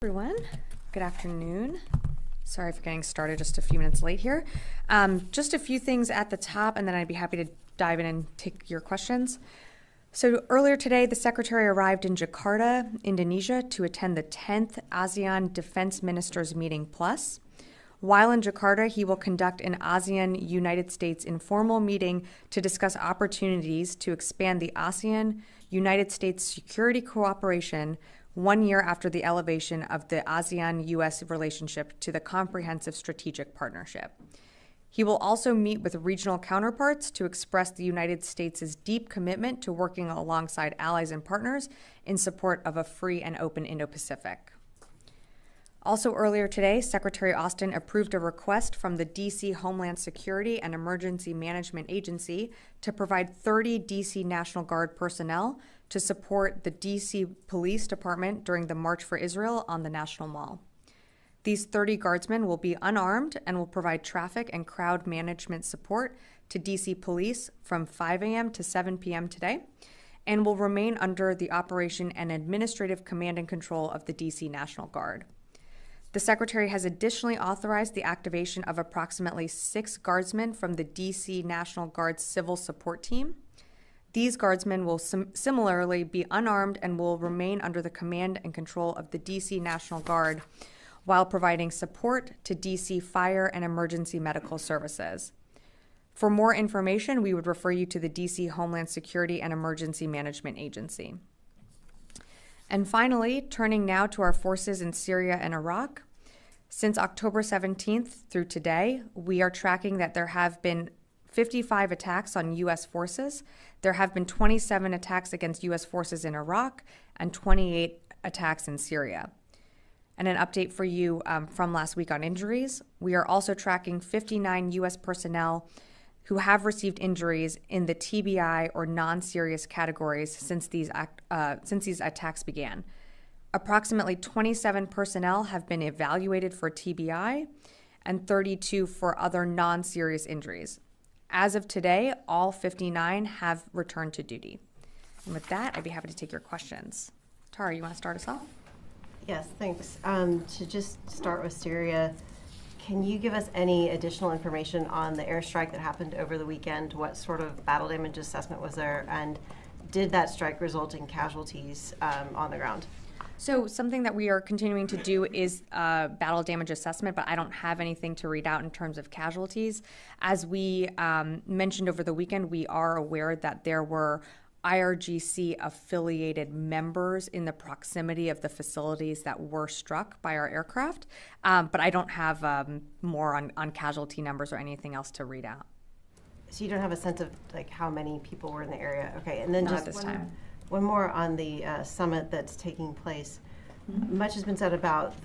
Everyone, good afternoon. Sorry for getting started just a few minutes late here. Just a few things at the top, and then I'd be happy to dive in and take your questions. So earlier today, the Secretary arrived in Jakarta, Indonesia, to attend the 10th ASEAN Defense Ministers Meeting Plus. While in Jakarta, he will conduct an ASEAN-United States informal meeting to discuss opportunities to expand the ASEAN-United States security cooperation 1 year after the elevation of the ASEAN-U.S. relationship to the Comprehensive Strategic Partnership. He will also meet with regional counterparts to express the United States' deep commitment to working alongside allies and partners in support of a free and open Indo-Pacific. Also earlier today, Secretary Austin approved a request from the D.C. Homeland Security and Emergency Management Agency to provide 30 D.C. National Guard personnel to support the D.C. Police Department during the March for Israel on the National Mall. These 30 guardsmen will be unarmed and will provide traffic and crowd management support to D.C. police from 5 a.m. to 7 p.m. today, and will remain under the operation and administrative command and control of the D.C. National Guard. The Secretary has additionally authorized the activation of approximately 6 guardsmen from the D.C. National Guard's Civil Support Team. These guardsmen will similarly be unarmed and will remain under the command and control of the D.C. National Guard while providing support to D.C. fire and emergency medical services. For more information, we would refer you to the D.C. Homeland Security and Emergency Management Agency. And finally, turning now to our forces in Syria and Iraq. Since October 17th through today, we are tracking that there have been 55 attacks on U.S. forces. There have been 27 attacks against U.S. forces in Iraq and 28 attacks in Syria. And an update for you from last week on injuries. We are also tracking 59 U.S. personnel who have received injuries in the TBI or non-serious categories since these attacks began. Approximately 27 personnel have been evaluated for TBI and 32 for other non-serious injuries. As of today, all 59 have returned to duty. And with that, I'd be happy to take your questions. Tara, you want to start us off? Yes, thanks. To just start with Syria, can you give us any additional information on the airstrike that happened over the weekend? What sort of battle damage assessment was there? And did that strike result in casualties on the ground? So something that we are continuing to do is battle damage assessment, but I don't have anything to read out in terms of casualties. As we mentioned over the weekend, we are aware that there were IRGC-affiliated members in the proximity of the facilities that were struck by our aircraft, but I don't have more on casualty numbers or anything else to read out. So you don't have a sense of like how many people were in the area? Okay, and then Not just at this time. One more on the summit that's taking place. Mm-hmm. Much has been said about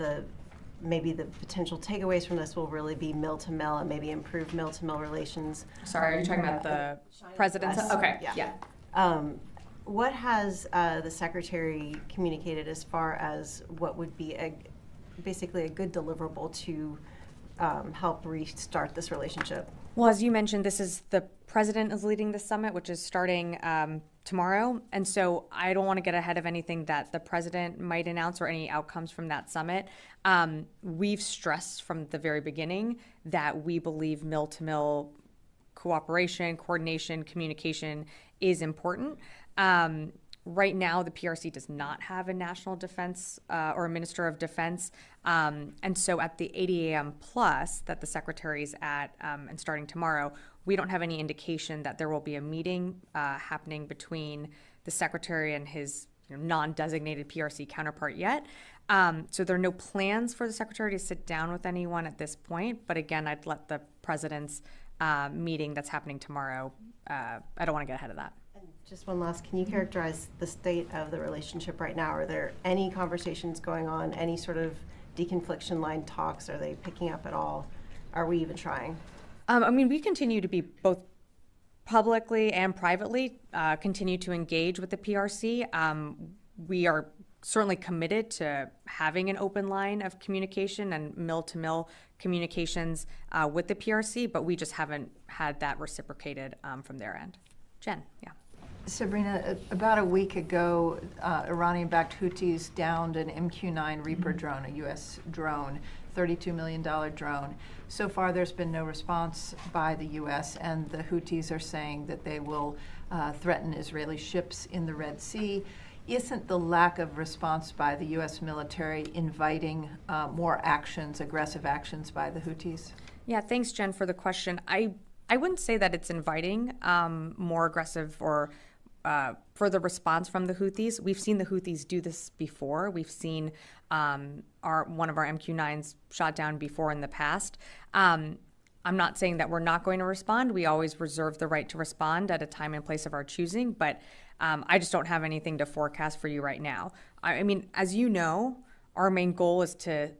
maybe the potential takeaways from this will really be mill-to-mill and maybe improve mill-to-mill relations. Sorry, are you talking about the president's? Yes. Okay, yeah. What has the Secretary communicated as far as what would be basically a good deliverable to help restart this relationship? Well, as you mentioned, the president is leading the summit, which is starting tomorrow. And so I don't want to get ahead of anything that the president might announce or any outcomes from that summit. We've stressed from the very beginning that we believe mill-to-mill cooperation, coordination, communication is important. Right now, the PRC does not have a national defense or a minister of defense. And so at the 8 a.m. plus that the secretary's at and starting tomorrow, we don't have any indication that there will be a meeting happening between the secretary and his non-designated PRC counterpart yet. So there are no plans for the secretary to sit down with anyone at this point. But again, I'd let the president's meeting that's happening tomorrow, I don't want to get ahead of that. Just one last, can you characterize the state of the relationship right now? Are there any conversations going on, any sort of deconfliction line talks? Are they picking up at all? Are we even trying? We continue to be both publicly and privately, continue to engage with the PRC. We are certainly committed to having an open line of communication and mill-to-mill communications with the PRC, but we just haven't had that reciprocated from their end. Jen, yeah. Sabrina, about a week ago, Iranian-backed Houthis downed an MQ-9 Reaper drone, a U.S. drone, $32 million drone. So far, there's been no response by the U.S., and the Houthis are saying that they will threaten Israeli ships in the Red Sea. Isn't the lack of response by the U.S. military inviting more actions, aggressive actions by the Houthis? Yeah, thanks, Jen, for the question. I wouldn't say that it's inviting more aggressive or further response from the Houthis. We've seen the Houthis do this before. We've seen one of our MQ-9s shot down before in the past. I'm not saying that we're not going to respond. We always reserve the right to respond at a time and place of our choosing, but I just don't have anything to forecast for you right now. I mean, as you know, our main goal is to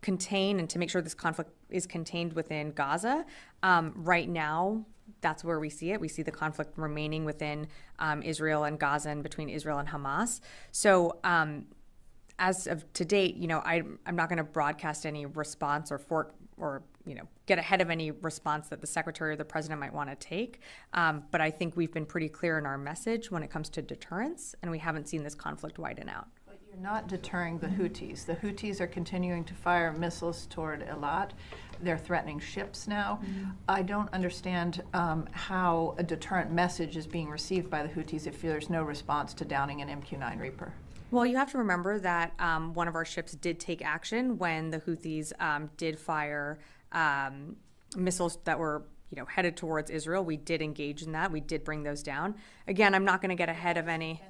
contain and to make sure this conflict is contained within Gaza. Right now, that's where we see it. We see the conflict remaining within Israel and Gaza and between Israel and Hamas. So as of to date, I'm not going to broadcast any response or get ahead of any response that the secretary or the president might want to take. But I think we've been pretty clear in our message when it comes to deterrence, and we haven't seen this conflict widen out. But you're not deterring the Houthis. The Houthis are continuing to fire missiles toward Eilat. They're threatening ships now. Mm-hmm. I don't understand how a deterrent message is being received by the Houthis if there's no response to downing an MQ-9 Reaper. Well, you have to remember that one of our ships did take action when the Houthis did fire missiles that were headed towards Israel. We did engage in that. We did bring those down. Again, I'm not going to get ahead of any...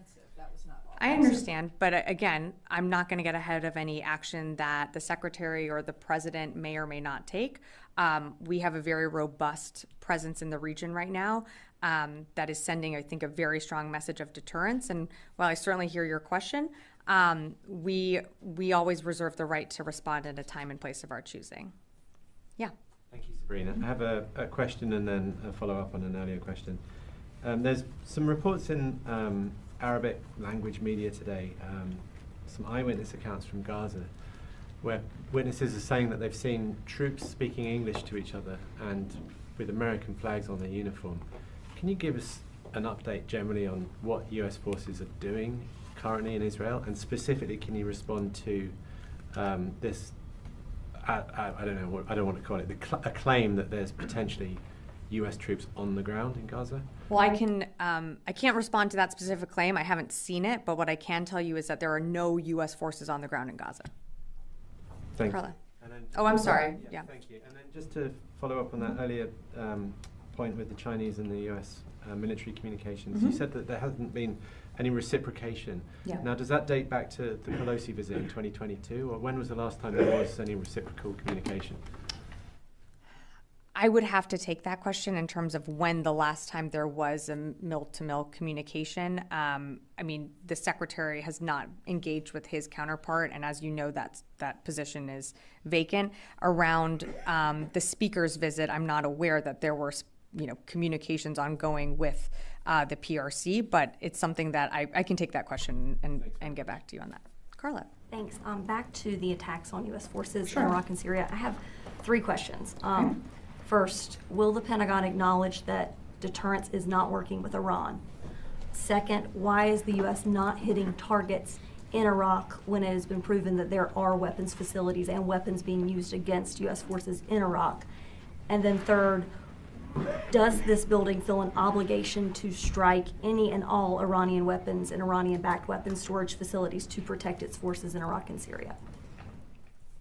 I understand, but again, I'm not going to get ahead of any action that the secretary or the president may or may not take. We have a very robust presence in the region right now that is sending, I think, a very strong message of deterrence. And while I certainly hear your question, we always reserve the right to respond at a time and place of our choosing. Yeah. Thank you, Sabrina. I have a question and then a follow-up on an earlier question. There's some reports in Arabic language media today, some eyewitness accounts from Gaza, where witnesses are saying that they've seen troops speaking English to each other and with American flags on their uniform. Can you give us an update generally on what US forces are doing currently in Israel, and specifically can you respond to this, I don't want to call it, a claim that there's potentially US troops on the ground in Gaza? Well, I can't respond to that specific claim. I haven't seen it, but what I can tell you is that there are no U.S. forces on the ground in Gaza. Thank Carla. you. Oh, I'm sorry. Yeah. Thank you. And then just to follow up on that earlier point with the Chinese and the U.S. Military communications, you said that there hasn't been any reciprocation. Yeah. Now, does that date back to the Pelosi visit in 2022, or when was the last time there was any reciprocal communication? I would have to take that question in terms of when the last time there was a mill-to-mill communication. I mean, the secretary has not engaged with his counterpart, and as you know, that position is vacant. Around the speaker's visit, I'm not aware that there were communications ongoing with the PRC, but it's something that I can take that question and get back to you on that. Carla. Thanks. Back to the attacks on U.S. forces Sure. in Iraq and Syria. I have 3 questions. Okay. First, will the Pentagon acknowledge that deterrence is not working with Iran? Second, why is the U.S. not hitting targets in Iraq when it has been proven that there are weapons facilities and weapons being used against U.S. forces in Iraq? And then third, does this building feel an obligation to strike any and all Iranian weapons and Iranian-backed weapons storage facilities to protect its forces in Iraq and Syria?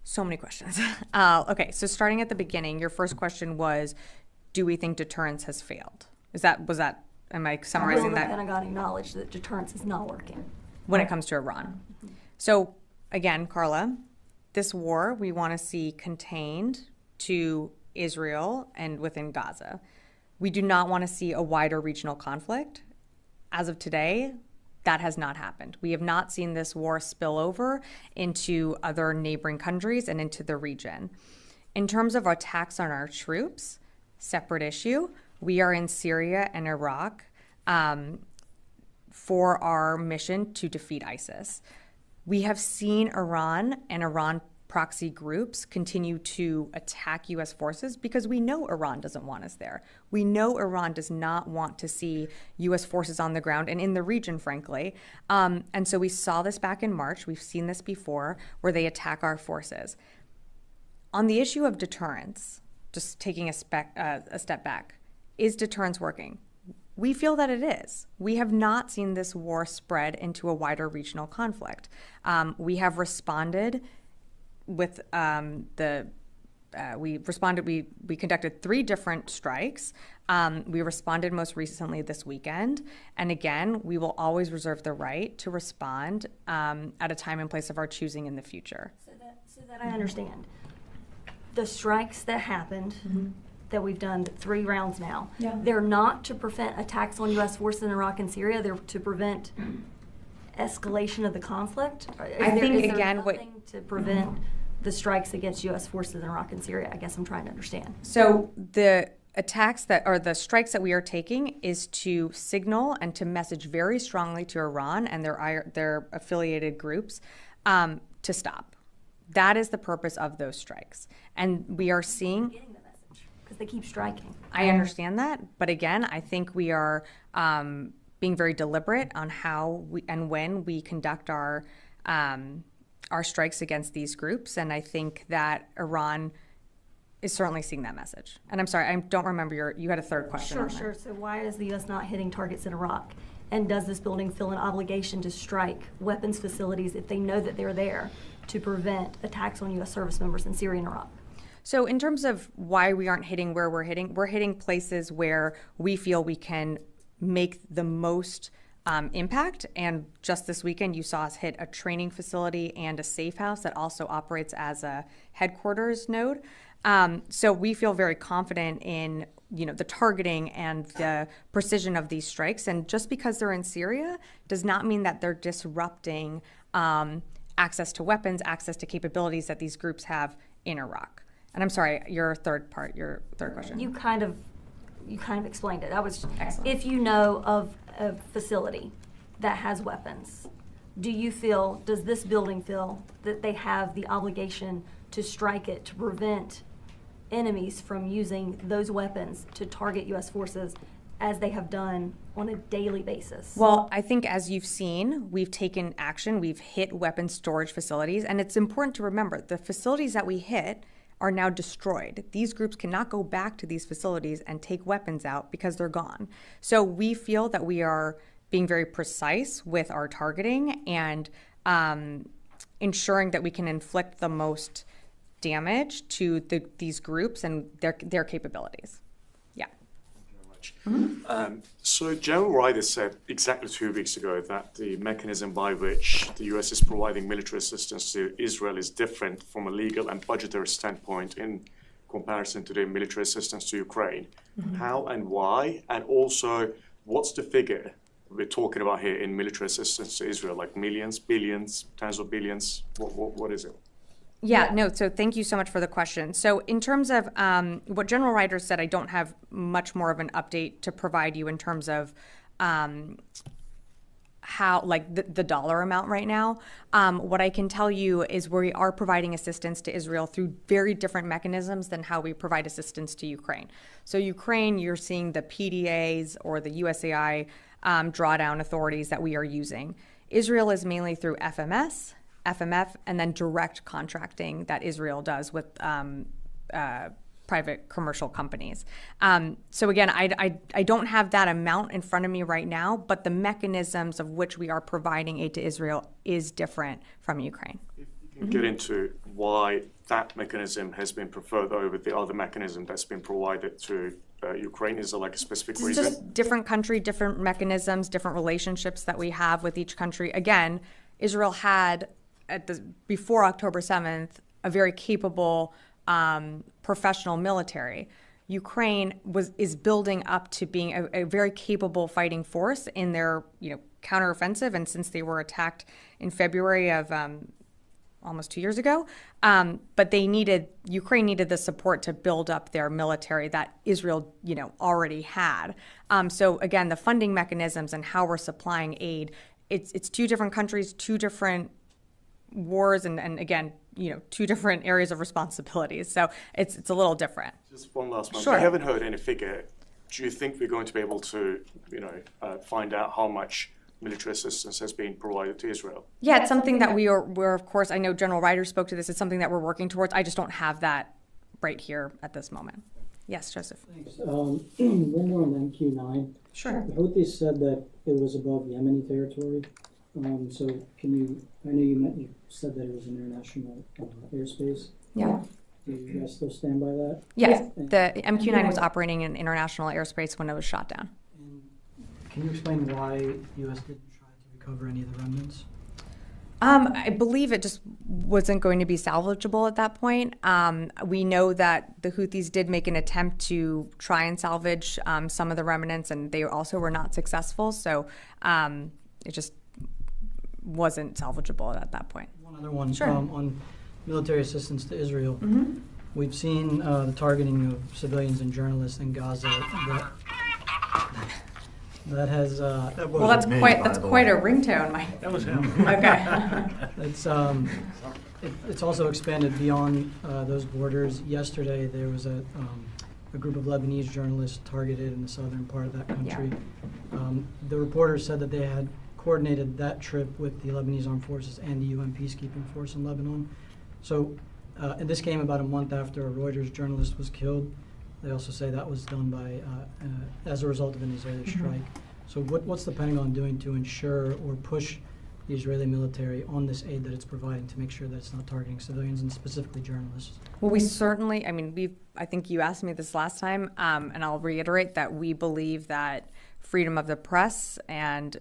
So many questions. Okay, so starting at the beginning, your first question was, do we think deterrence has failed? Am I summarizing Will the that? Pentagon acknowledge that deterrence is not working? When it comes to Iran. So again, Carla, this war we want to see contained to Israel and within Gaza. We do not want to see a wider regional conflict. As of today, that has not happened. We have not seen this war spill over into other neighboring countries and into the region. In terms of attacks on our troops, separate issue, we are in Syria and Iraq for our mission to defeat ISIS. We have seen Iran and Iran proxy groups continue to attack U.S. forces because we know Iran doesn't want us there. We know Iran does not want to see U.S. forces on the ground and in the region, frankly. And so we saw this back in March. We've seen this before where they attack our forces. On the issue of deterrence, just taking a step back, is deterrence working? We feel that it is. We have not seen this war spread into a wider regional conflict. We have responded with we conducted 3 different strikes. We responded most recently this weekend. And again, we will always reserve the right to respond at a time and place of our choosing in the future. So that I understand. The strikes that happened, that we've done 3 rounds now, they're not to prevent attacks on U.S. forces in Iraq and Syria. They're to prevent escalation of the conflict. I think, again, nothing to prevent the strikes against U.S. forces in Iraq and Syria? I guess I'm trying to understand. So the the strikes that we are taking is to signal and to message very strongly to Iran and their affiliated groups to stop. That is the purpose of those strikes. And we are seeing... Getting the message, because they keep striking. I understand that. But again, I think we are being very deliberate on how and when we conduct our strikes against these groups. And I think that Iran is certainly seeing that message. And I'm sorry, I don't remember you had a third question. Sure. So why is the U.S. not hitting targets in Iraq? And does this building feel an obligation to strike weapons facilities if they know that they're there to prevent attacks on U.S. service members in Syria and Iraq? So in terms of why we aren't hitting where we're hitting places where we feel we can make the most impact. And just this weekend, you saw us hit a training facility and a safe house that also operates as a headquarters node. So we feel very confident in the targeting and the precision of these strikes. And just because they're in Syria does not mean that they're disrupting access to weapons, access to capabilities that these groups have in Iraq. And I'm sorry, your third question. You kind of explained it. That was Excellent. If you know of a facility that has weapons, does this building feel that they have the obligation to strike it to prevent enemies from using those weapons to target U.S. forces as they have done on a daily basis? Well, I think as you've seen, we've taken action. We've hit weapons storage facilities. And it's important to remember the facilities that we hit are now destroyed. These groups cannot go back to these facilities and take weapons out because they're gone. So we feel that we are being very precise with our targeting and ensuring that we can inflict the most damage to these groups and their capabilities. Yeah. Thank you very much. So General Ryder said exactly 2 weeks ago that the mechanism by which the U.S. is providing military assistance to Israel is different from a legal and budgetary standpoint in comparison to the military assistance to Ukraine. How and why? And also, what's the figure we're talking about here in military assistance to Israel? Like millions, billions, tens of billions? What is it? Yeah, no, so thank you so much for the question. So in terms of what General Ryder said, I don't have much more of an update to provide you in terms of how, like the dollar amount right now. What I can tell you is we are providing assistance to Israel through very different mechanisms than how we provide assistance to Ukraine. So Ukraine, you're seeing the PDAs or the USAI drawdown authorities that we are using. Israel is mainly through FMS, FMF, and then direct contracting that Israel does with private commercial companies. So again, I don't have that amount in front of me right now, but the mechanisms of which we are providing aid to Israel is different from Ukraine. If you can get into why that mechanism has been preferred over the other mechanism that's been provided to Ukraine, is there like a specific It's reason? just different country, different mechanisms, different relationships that we have with each country. Again, Israel had before October 7th, a very capable professional military. Ukraine is building up to being a very capable fighting force in their counteroffensive, and since they were attacked in February of almost 2 years ago, but Ukraine needed the support to build up their military that Israel already had. So again, the funding mechanisms and how we're supplying aid, it's two different countries, two different wars and again, two different areas of responsibilities. So it's a little different. Just one last one. Sure. We haven't heard any figure. Do you think we're going to be able to, find out how much military assistance has been provided to Israel? Yeah, it's something that we're of course, I know General Ryder spoke to this. It's something that we're working towards. I just don't have that right here at this moment. Yes, Joseph. Thanks. One more on MQ9. Sure. The Houthis said that it was above Yemeni territory. So can you, I know you said that it was an international airspace. Yeah. Do you guys still stand by that? Yes, the MQ-9 was operating in international airspace when it was shot down. And can you explain why the U.S. didn't try to recover any of the remnants? I believe it just wasn't going to be salvageable at that point. We know that the Houthis did make an attempt to try and salvage some of the remnants, and they also were not successful. So it just wasn't salvageable at that point. One other one. Sure. On military assistance to Israel. Mm-hmm. We've seen the targeting of civilians and journalists in Gaza. That has. Well, that's quite a ringtone, Mike. That was him. Okay. It's also expanded beyond those borders. Yesterday, there was a group of Lebanese journalists targeted in the southern part of that country. Yeah. The reporters said that they had coordinated that trip with the Lebanese Armed Forces and the UN peacekeeping force in Lebanon. So, and this came about a month after a Reuters journalist was killed. They also say that was done by as a result of an Israeli strike. So what's the Pentagon doing to ensure or push the Israeli military on this aid that it's providing to make sure that it's not targeting civilians and specifically journalists? Well, we certainly, I think you asked me this last time, and I'll reiterate that we believe that freedom of the press and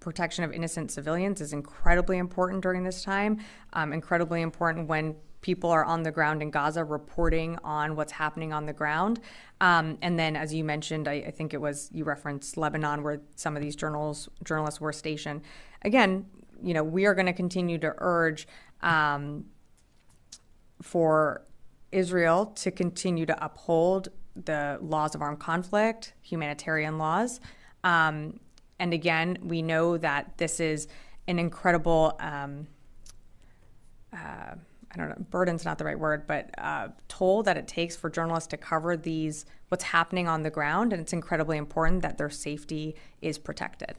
protection of innocent civilians is incredibly important during this time, incredibly important when people are on the ground in Gaza reporting on what's happening on the ground. And then, as you mentioned, I think you referenced Lebanon, where some of these journalists were stationed. Again, we are going to continue to urge for Israel to continue to uphold the laws of armed conflict, humanitarian laws. And again, we know that this is an incredible, burden's not the right word, but toll that it takes for journalists to cover what's happening on the ground. And it's incredibly important that their safety is protected.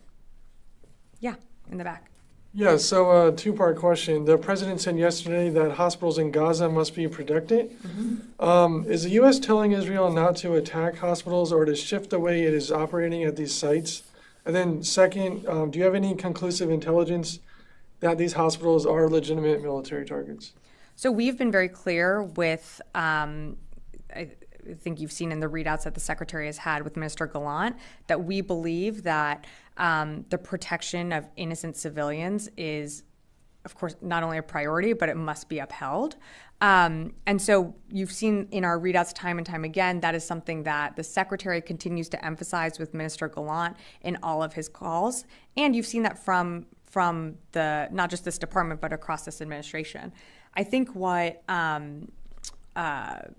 Yeah, in the back. Yeah, so two-part question. The president said yesterday that hospitals in Gaza must be protected. Mm-hmm. Is the U.S. telling Israel not to attack hospitals or to shift the way it is operating at these sites? And then second, do you have any conclusive intelligence that these hospitals are legitimate military targets? So we've been very clear with, I think you've seen in the readouts that the Secretary has had with Minister Gallant, that we believe that the protection of innocent civilians is, of course, not only a priority, but it must be upheld. And so you've seen in our readouts time and time again, that is something that the Secretary continues to emphasize with Minister Gallant in all of his calls. And you've seen that from the not just this department, but across this administration. I think what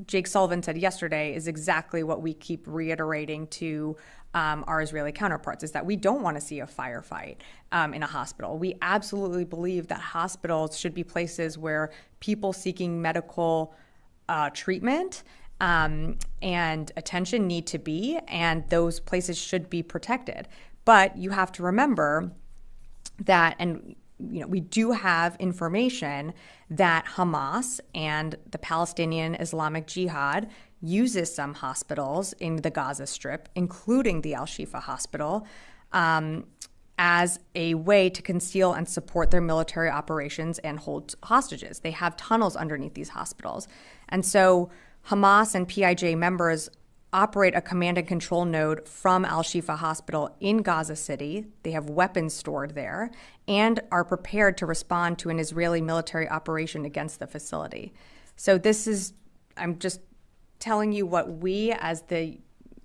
Jake Sullivan said yesterday is exactly what we keep reiterating to our Israeli counterparts, is that we don't want to see a firefight in a hospital. We absolutely believe that hospitals should be places where people seeking medical treatment and attention need to be, and those places should be protected. But you have to remember that, and we do have information that Hamas and the Palestinian Islamic Jihad uses some hospitals in the Gaza Strip, including the Al-Shifa Hospital, as a way to conceal and support their military operations and hold hostages. They have tunnels underneath these hospitals. And so Hamas and PIJ members operate a command and control node from Al-Shifa Hospital in Gaza City. They have weapons stored there and are prepared to respond to an Israeli military operation against the facility. So I'm just telling you what we as the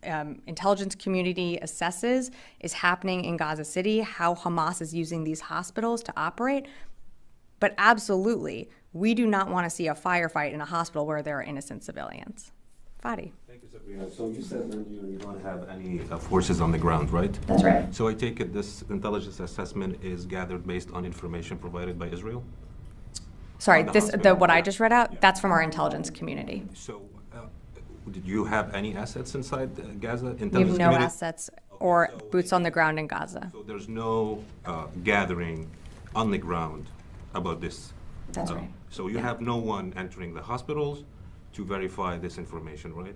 intelligence community assesses is happening in Gaza City, how Hamas is using these hospitals to operate. But absolutely, we do not want to see a firefight in a hospital where there are innocent civilians. Fadi. Thank you, Sabrina. So you said that you don't have any forces on the ground, right? That's right. So I take it this intelligence assessment is gathered based on information provided by Israel? Sorry, on the this hospital. what I just read out. Yeah. That's from our intelligence community. So, did you have any assets inside Gaza? We have Intelligence no community? assets or so- boots on the ground in Gaza. So there's no gathering on the ground about this? That's right. So you have no one entering the hospitals to verify this information, right?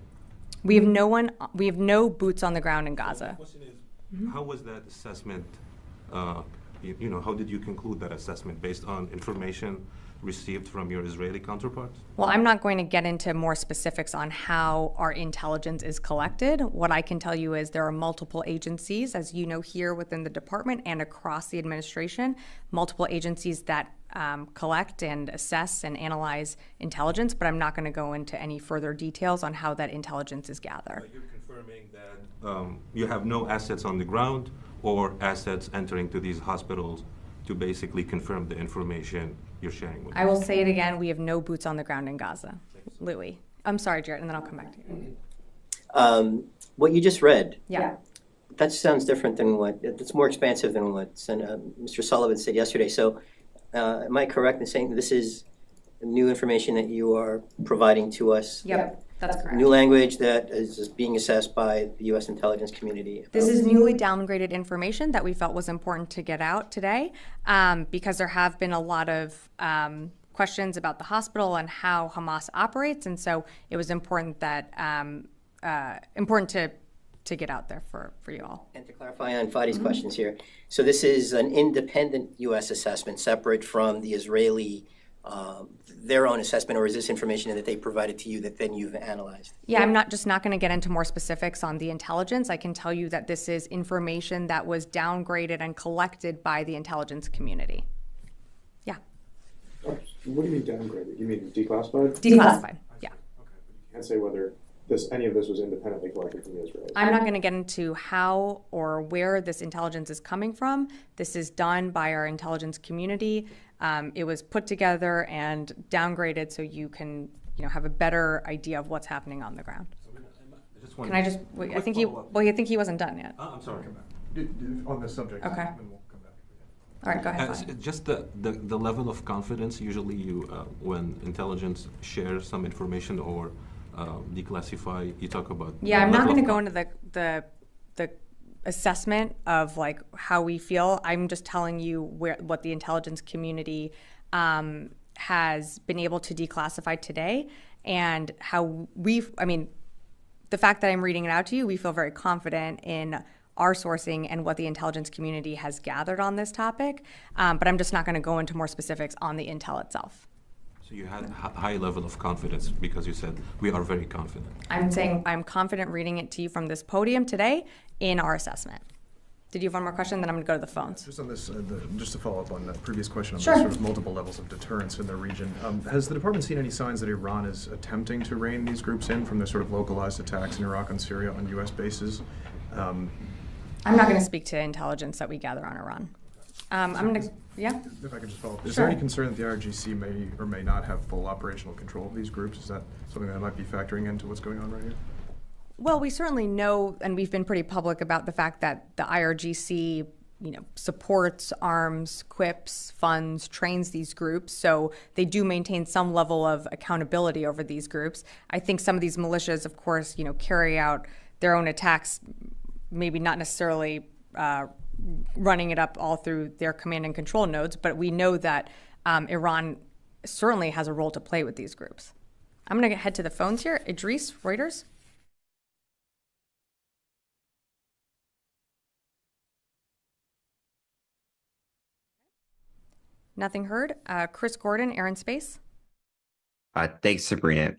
We have no one. We have no boots on the ground in Gaza. The question is, how was that assessment, how did you conclude that assessment based on information received from your Israeli counterparts? Well, I'm not going to get into more specifics on how our intelligence is collected. What I can tell you is there are multiple agencies, as you know, here within the department and across the administration, multiple agencies that collect and assess and analyze intelligence, but I'm not going to go into any further details on how that intelligence is gathered. You're confirming that you have no assets on the ground or assets entering to these hospitals to basically confirm the information you're sharing with us. I will say it again, we have no boots on the ground in Gaza. Louis. I'm sorry, Jared, and then I'll come back to you. What you just read, Yeah. that sounds different than it's more expansive than what Mr. Sullivan said yesterday. So am I correct in saying this is new information that you are providing to us? Yep, that's correct. New language that is being assessed by the U.S. intelligence community? This is newly downgraded information that we felt was important to get out today because there have been a lot of questions about the hospital and how Hamas operates, and so it was important that to get out there for you all. And to clarify on Fadi's questions here, so this is an independent U.S. assessment separate from the Israeli, their own assessment, or is this information that they provided to you that then you've analyzed? Yeah, I'm not going to get into more specifics on the intelligence. I can tell you that this is information that was downgraded and collected by the intelligence community. Yeah. What do you mean downgraded? You mean declassified? Declassified, yeah. Okay, but you can't say whether any of this was independently collected from the Israelis. I'm not going to get into how or where this intelligence is coming from. This is done by our intelligence community. It was put together and downgraded so you can, have a better idea of what's happening on the ground. Can I just? Wait, I think he wasn't done yet. I'm sorry. On this subject. Okay. And we'll come back. All right, go ahead. Just the level of confidence usually when intelligence shares some information or declassify, you talk about. Yeah, I'm not level going to of go into the assessment of like how we feel. I'm just telling you what the intelligence community has been able to declassify today, and how the fact that I'm reading it out to you, we feel very confident in our sourcing and what the intelligence community has gathered on this topic. But I'm just not going to go into more specifics on the intel itself. So you had a high level of confidence because you said we are very confident. I'm saying I'm confident reading it to you from this podium today in our assessment. Did you have one more question? Then I'm going to go to the phones. Just on this, just to follow up on that previous question on Sure. the sort of multiple levels of deterrence in the region, has the department seen any signs that Iran is attempting to rein these groups in from their sort of localized attacks in Iraq and Syria on U.S. bases? I'm not going to speak to intelligence that we gather on Iran. I'm going to, yeah. If I could just follow up, is Sure. there any concern that the IRGC may or may not have full operational control of these groups? Is that something that might be factoring into what's going on right here? Well, we certainly know, and we've been pretty public about the fact that the IRGC, supports, arms, equips, funds, trains these groups. So they do maintain some level of accountability over these groups. I think some of these militias, of course, carry out their own attacks, maybe not necessarily running it up all through their command and control nodes, but we know that Iran certainly has a role to play with these groups. I'm going to head to the phones here. Idris, Reuters. Nothing heard. Chris Gordon, Air and Space. Thanks, Sabrina.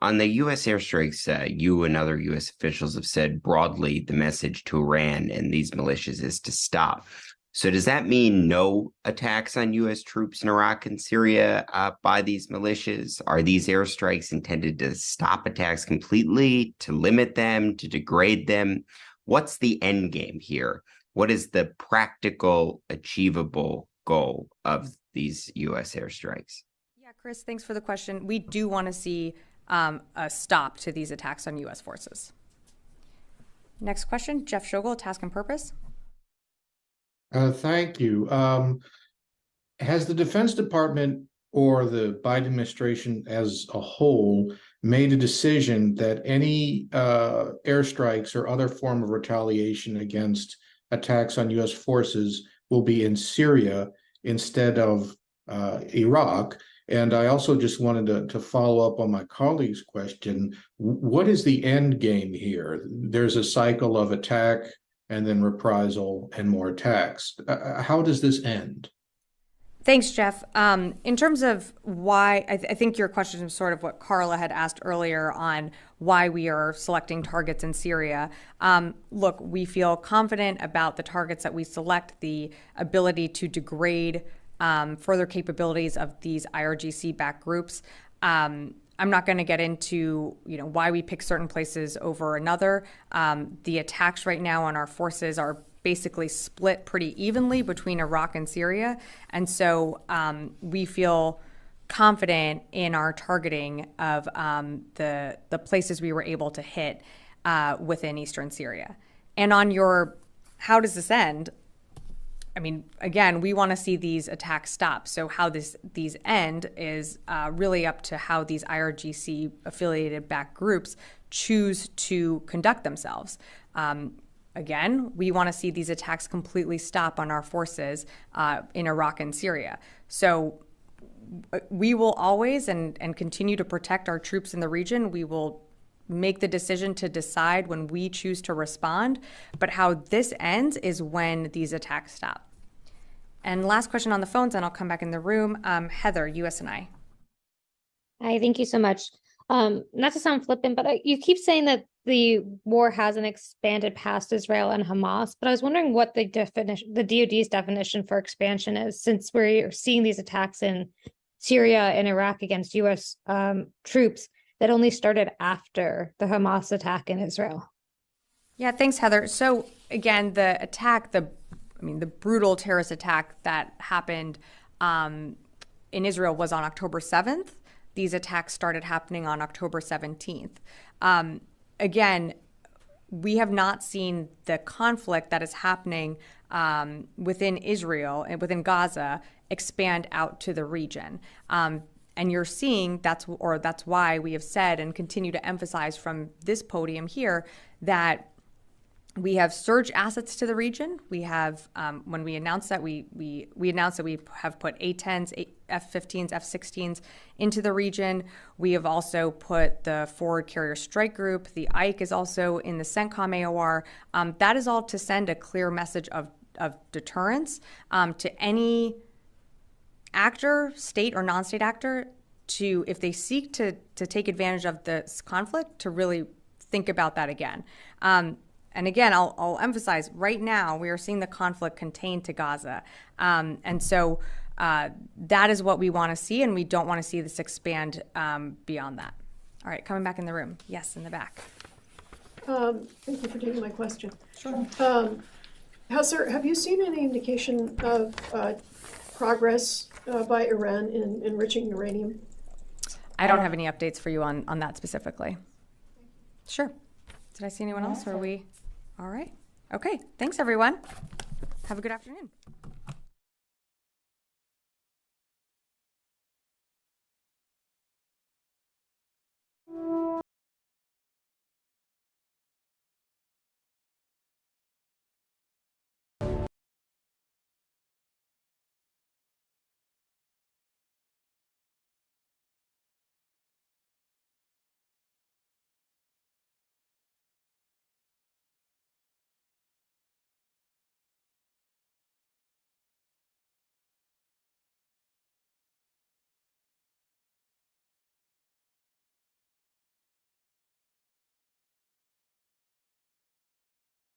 On the U.S. airstrikes, you and other U.S. officials have said broadly the message to Iran and these militias is to stop. So does that mean no attacks on U.S. troops in Iraq and Syria by these militias? Are these airstrikes intended to stop attacks completely, to limit them, to degrade them? What's the end game here? What is the practical, achievable goal of these U.S. airstrikes? Yeah, Chris, thanks for the question. We do want to see a stop to these attacks on U.S. forces. Next question, Jeff Shogel, Task and Purpose. Thank you. Has the Defense Department or the Biden administration as a whole made a decision that any airstrikes or other form of retaliation against attacks on U.S. forces will be in Syria instead of Iraq. And I also just wanted to follow up on my colleague's question. What is the end game here? There's a cycle of attack and then reprisal and more attacks. How does this end? Thanks, Jeff. In terms of why, I think your question is sort of what Carla had asked earlier on why we are selecting targets in Syria. Look, we feel confident about the targets that we select, the ability to degrade further capabilities of these IRGC-backed groups. I'm not going to get into why we pick certain places over another. The attacks right now on our forces are basically split pretty evenly between Iraq and Syria. And so we feel confident in our targeting of the places we were able to hit within eastern Syria. And on your, how does this end? I mean, again, we want to see these attacks stop. So how these end is really up to how these IRGC affiliated backed groups choose to conduct themselves. Again, we want to see these attacks completely stop on our forces in Iraq and Syria. So we will always and continue to protect our troops in the region. We will make the decision to decide when we choose to respond. But how this ends is when these attacks stop. And last question on the phones, and I'll come back in the room. Heather, USNI. Hi, thank you so much. Not to sound flippant, but you keep saying that the war hasn't expanded past Israel and Hamas, but I was wondering what the DoD's definition for expansion is, since we're seeing these attacks in Syria and Iraq against U.S. troops that only started after the Hamas attack in Israel. Yeah, thanks, Heather. So again, the attack, the brutal terrorist attack that happened in Israel was on October 7th. These attacks started happening on October 17th. Again, we have not seen the conflict that is happening within Israel and within Gaza expand out to the region. And you're seeing that's why we have said and continue to emphasize from this podium here that we have surge assets to the region. We have, when we announced that, we announced that we have put A-10s, F-15s, F-16s into the region. We have also put the Forward Carrier Strike Group. The Ike is also in the CENTCOM AOR. That is all to send a clear message of deterrence to any actor, state or non-state actor, to, if they seek to take advantage of this conflict, to really think about that again. And again, I'll emphasize, right now, we are seeing the conflict contained to Gaza. And so that is what we want to see, and we don't want to see this expand beyond that. All right, coming back in the room. Yes, in the back. Thank you for taking my question. Sure. Sir, have you seen any indication of progress by Iran in enriching uranium? I don't have any updates for you on that specifically. Sure. Did I see anyone else, or are we? All right. Okay. Thanks, everyone. Have a good afternoon.